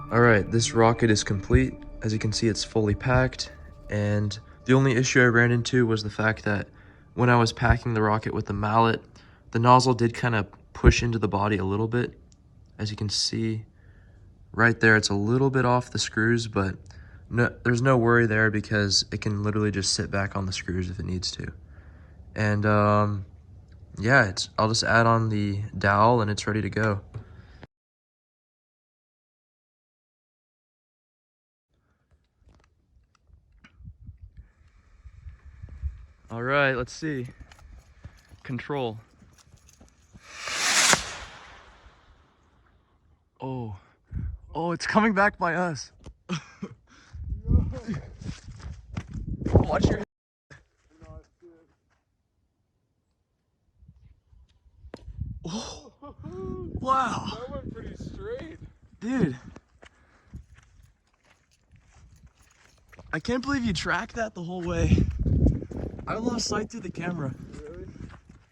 All right, this rocket is complete. As you can see, it's fully packed, and the only issue I ran into was the fact that when I was packing the rocket with the mallet, the nozzle did kind of push into the body a little bit. As you can see right there, it's a little bit off the screws, but no, there's no worry there because it can literally just sit back on the screws if it needs to. And yeah, I'll just add on the dowel and it's ready to go. All right, let's see. Control. Oh, it's coming back by us. Watch your. Oh, wow. That went pretty straight. Dude. I can't believe you tracked that the whole way. I lost sight through the camera. Really?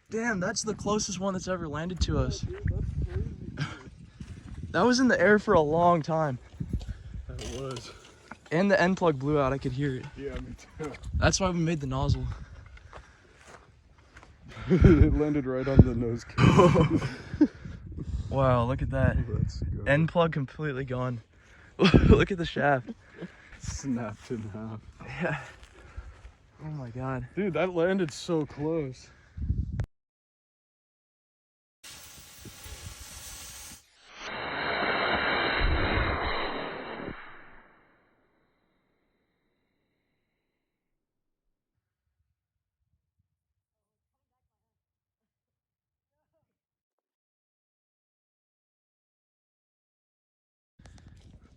Damn, that's the closest one that's ever landed to us. Dude, that's crazy. That was in the air for a long time. That was. And the end plug blew out, I could hear it. Yeah, me too. That's why we made the nozzle. It landed right on the nose cone. Wow, look at that. Let's go. End plug completely gone. Look at the shaft. Snapped in half. Yeah. Oh my god. Dude, that landed so close.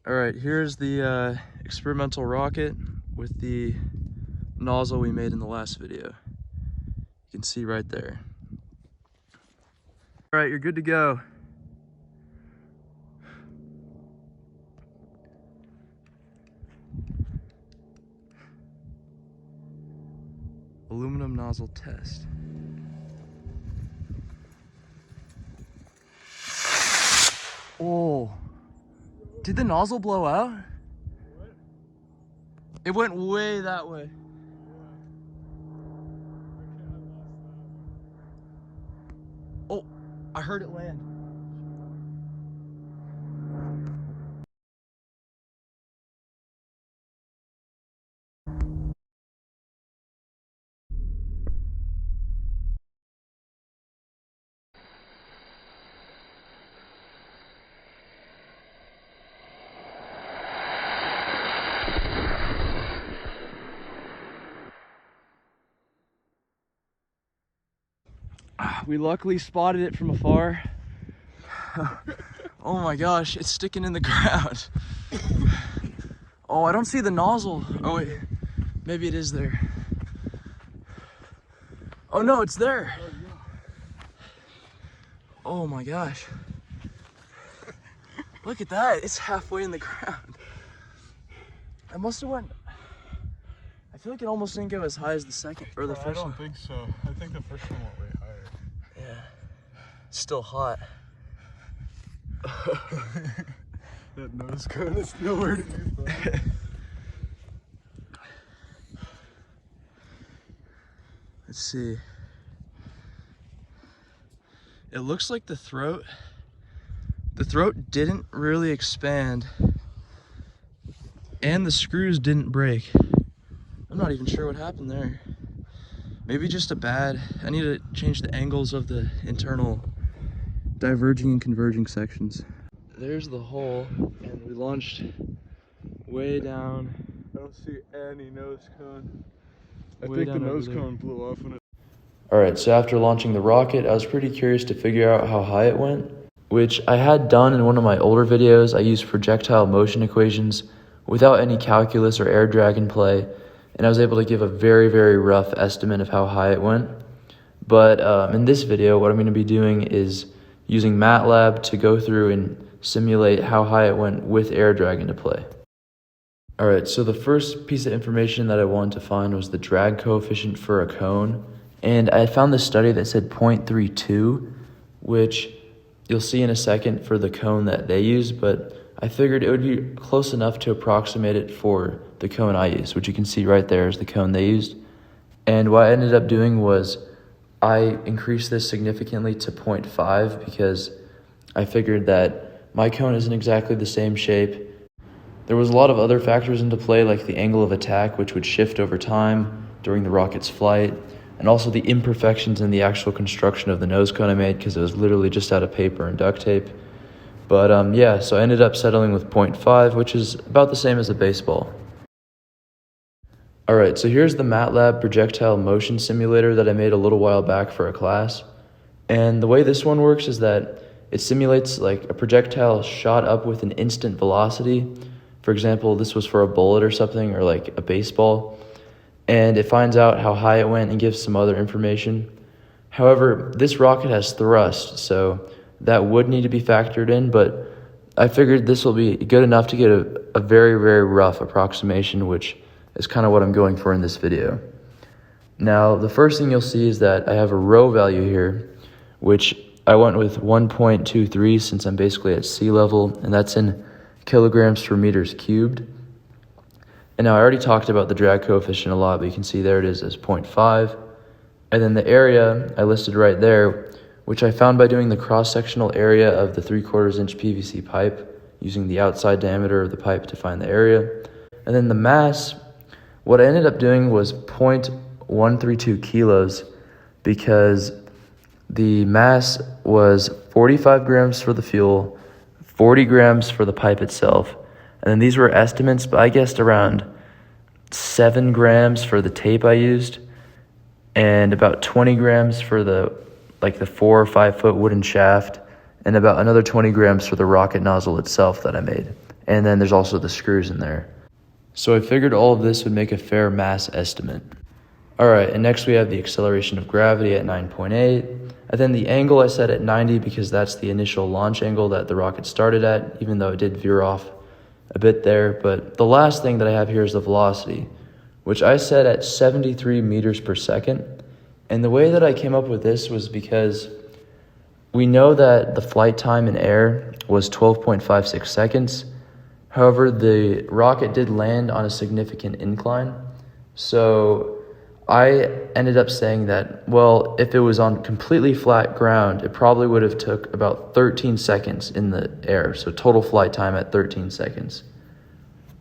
All right, here's the experimental rocket with the nozzle we made in the last video. You can see right there. All right, you're good to go. Aluminum nozzle test. Oh. Did the nozzle blow out? What? It went way that way. Oh, I heard it land. We luckily spotted it from afar. Oh my gosh, it's sticking in the ground. Oh, I don't see the nozzle. Oh wait, maybe it is there. Oh no, it's there. Oh my gosh. Look at that, it's halfway in the ground. I must have went, I feel like it almost didn't go as high as the second, or the first one. I don't think so. I think the first one went way higher. Yeah, it's still hot. That nose cone is nowhere to be found. Let's see. It looks like the throat didn't really expand and the screws didn't break. I'm not even sure what happened there. Maybe just I need to change the angles of the internal diverging and converging sections. There's the hole, and we launched way down. I don't see any nose cone. I Way think the down over nose there. cone blew off when it. Alright, so after launching the rocket, I was pretty curious to figure out how high it went, which I had done in one of my older videos. I used projectile motion equations without any calculus or air drag in play, and I was able to give a very, very rough estimate of how high it went. But in this video, what I'm going to be doing is using Matlab to go through and simulate how high it went with air drag into play. Alright, so the first piece of information that I wanted to find was the drag coefficient for a cone. And I found this study that said 0.32, which you'll see in a second for the cone that they use, but I figured it would be close enough to approximate it for the cone I used, which you can see right there is the cone they used. And what I ended up doing was I increased this significantly to 0.5 because I figured that my cone isn't exactly the same shape. There was a lot of other factors into play, like the angle of attack, which would shift over time during the rocket's flight, and also the imperfections in the actual construction of the nose cone I made because it was literally just out of paper and duct tape. But yeah, so I ended up settling with 0.5, which is about the same as a baseball. Alright, so here's the Matlab projectile motion simulator that I made a little while back for a class. And the way this one works is that it simulates like a projectile shot up with an instant velocity. For example, this was for a bullet or something, or like a baseball. And it finds out how high it went and gives some other information. However, this rocket has thrust, so that would need to be factored in, but I figured this will be good enough to get a very, very rough approximation, which is kind of what I'm going for in this video. Now, the first thing you'll see is that I have a rho value here, which I went with 1.23 since I'm basically at sea level, and that's in kilograms per meters cubed. And now I already talked about the drag coefficient a lot, but you can see there it is as 0.5. And then the area I listed right there, which I found by doing the cross-sectional area of the 3/4 inch PVC pipe, using the outside diameter of the pipe to find the area. And then the mass, what I ended up doing was 0.132 kilos because the mass was 45 grams for the fuel, 40 grams for the pipe itself. And then these were estimates, but I guessed around 7 grams for the tape I used and about 20 grams for the 4 or 5 foot wooden shaft and about another 20 grams for the rocket nozzle itself that I made. And then there's also the screws in there. So I figured all of this would make a fair mass estimate. Alright, and next we have the acceleration of gravity at 9.8. And then the angle I set at 90 because that's the initial launch angle that the rocket started at, even though it did veer off a bit there. But the last thing that I have here is the velocity, which I set at 73 meters per second. And the way that I came up with this was because we know that the flight time in air was 12.56 seconds. However, the rocket did land on a significant incline. So I ended up saying that, well, if it was on completely flat ground, it probably would have took about 13 seconds in the air. So total flight time at 13 seconds.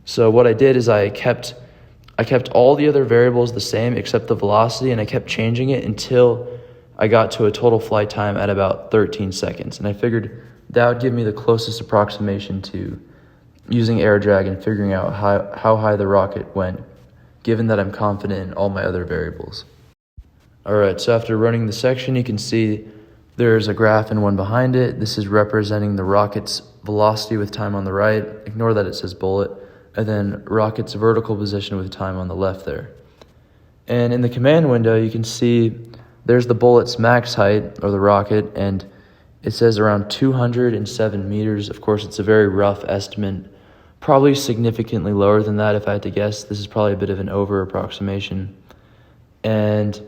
So what I did is I kept all the other variables the same except the velocity, and I kept changing it until I got to a total flight time at about 13 seconds. And I figured that would give me the closest approximation to using air drag and figuring out how high the rocket went, given that I'm confident in all my other variables. Alright, so after running the section, you can see there's a graph and one behind it. This is representing the rocket's velocity with time on the right. Ignore that it says bullet. And then rocket's vertical position with time on the left there. And in the command window, you can see there's the bullet's max height, or the rocket, and it says around 207 meters. Of course, it's a very rough estimate, probably significantly lower than that if I had to guess. This is probably a bit of an over approximation. And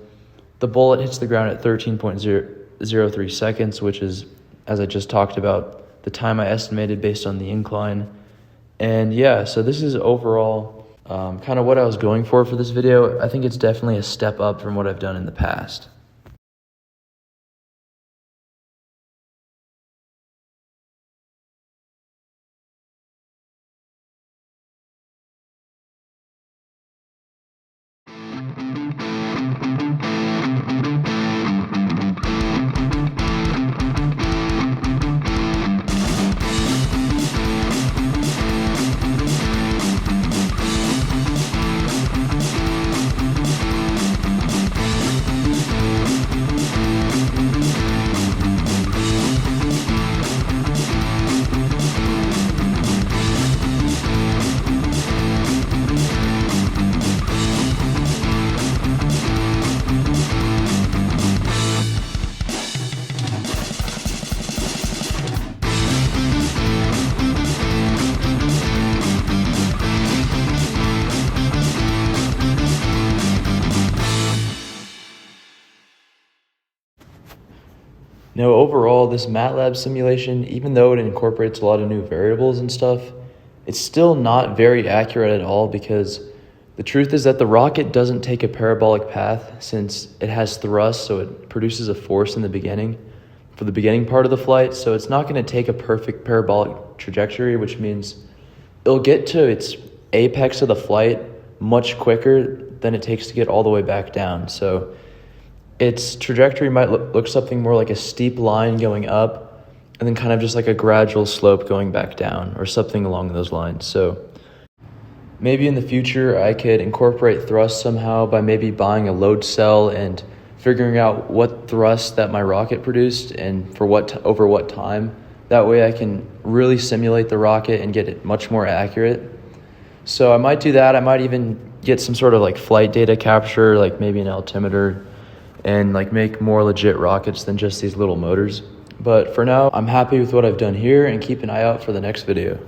the bullet hits the ground at 13.03 seconds, which is, as I just talked about, the time I estimated based on the incline. And yeah, so this is overall kind of what I was going for this video. I think it's definitely a step up from what I've done in the past. Overall, this Matlab simulation, even though it incorporates a lot of new variables and stuff, it's still not very accurate at all, because the truth is that the rocket doesn't take a parabolic path since it has thrust, so it produces a force in the beginning for the beginning part of the flight. So it's not going to take a perfect parabolic trajectory, which means it'll get to its apex of the flight much quicker than it takes to get all the way back down. So its trajectory might look something more like a steep line going up and then kind of just like a gradual slope going back down, or something along those lines. So maybe in the future I could incorporate thrust somehow by maybe buying a load cell and figuring out what thrust that my rocket produced and for over what time. That way I can really simulate the rocket and get it much more accurate. So I might do that. I might even get some sort of like flight data capture, like maybe an altimeter, and like make more legit rockets than just these little motors. But for now, I'm happy with what I've done here, and keep an eye out for the next video.